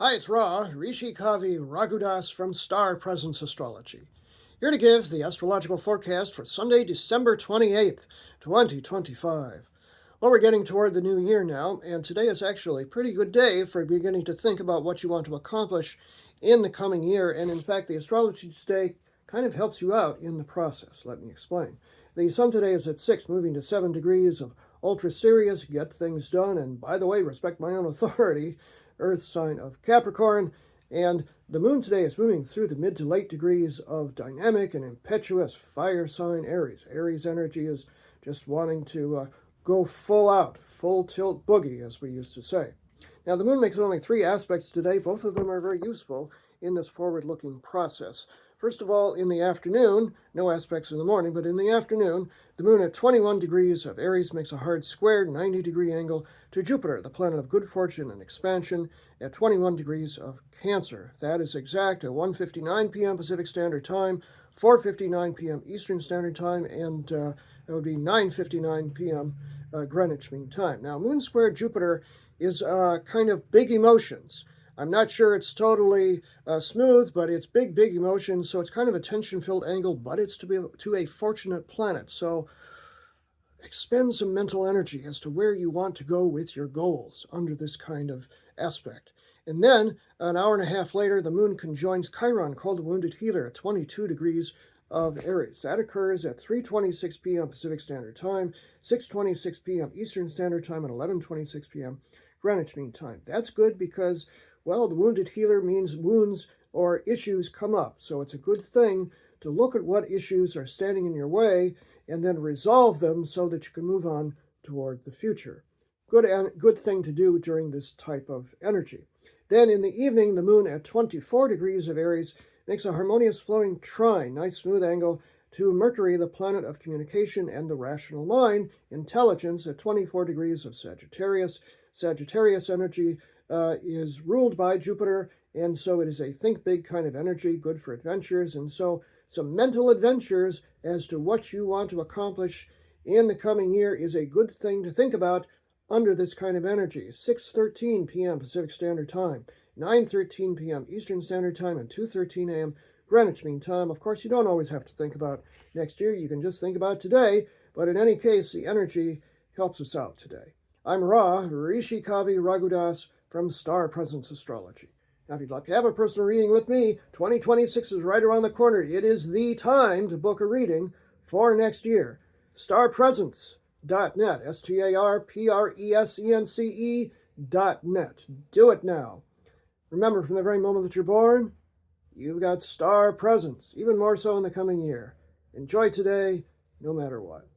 Hi, it's Ra, Rishi Kavi Raghudas from Star Presence Astrology. Here to give the astrological forecast for Sunday, December 28th, 2025. Well, we're getting toward the new year now, and today is actually a pretty good day for beginning to think about what you want to accomplish in the coming year. And in fact, the astrology today kind of helps you out in the process. Let me explain. The sun today is at 6, moving to 7 degrees of ultra Sirius, get things done, and by the way, respect my own authority, Earth sign of Capricorn, and the moon today is moving through the mid to late degrees of dynamic and impetuous fire sign Aries. Aries energy is just wanting to go full out, full tilt boogie, as we used to say. Now, the moon makes only 3 aspects today. Both of them are very useful in this forward-looking process. First of all, in the afternoon, no aspects in the morning, but in the afternoon, the moon at 21 degrees of Aries makes a hard square 90-degree angle to Jupiter, the planet of good fortune and expansion, at 21 degrees of Cancer. That is exact at 1:59 p.m. Pacific Standard Time, 4:59 p.m. Eastern Standard Time, and it would be 9:59 p.m. Greenwich Mean Time. Now, moon square Jupiter is kind of big emotions. I'm not sure it's totally smooth, but it's big emotions, so it's kind of a tension-filled angle, but it's to a fortunate planet. So expend some mental energy as to where you want to go with your goals under this kind of aspect. And then, an hour and a half later, the moon conjoins Chiron, called the Wounded Healer, at 22 degrees of Aries. That occurs at 3:26 p.m. Pacific Standard Time, 6:26 p.m. Eastern Standard Time, and 11:26 p.m. Greenwich Mean Time. That's good because, well, the Wounded Healer means wounds or issues come up. So it's a good thing to look at what issues are standing in your way and then resolve them so that you can move on toward the future. Good thing to do during this type of energy. Then in the evening, the moon at 24 degrees of Aries makes a harmonious flowing trine, nice smooth angle, to Mercury, the planet of communication and the rational mind, intelligence, at 24 degrees of Sagittarius. Sagittarius energy is ruled by Jupiter, and so it is a think big kind of energy, good for adventures, and so some mental adventures as to what you want to accomplish in the coming year is a good thing to think about under this kind of energy. 6:13 p.m. Pacific Standard Time, 9:13 p.m. Eastern Standard Time, and 2:13 a.m. Greenwich Mean Time. Of course, you don't always have to think about next year. You can just think about today, but in any case, the energy helps us out today. I'm Ra, Rishi Kavi Raghudas from Star Presence Astrology. Now, if you'd like to have a personal reading with me, 2026 is right around the corner. It is the time to book a reading for next year. Starpresence.net, STARPRESENCE.net. Do it now. Remember, from the very moment that you're born, you've got star presence, even more so in the coming year. Enjoy today, no matter what.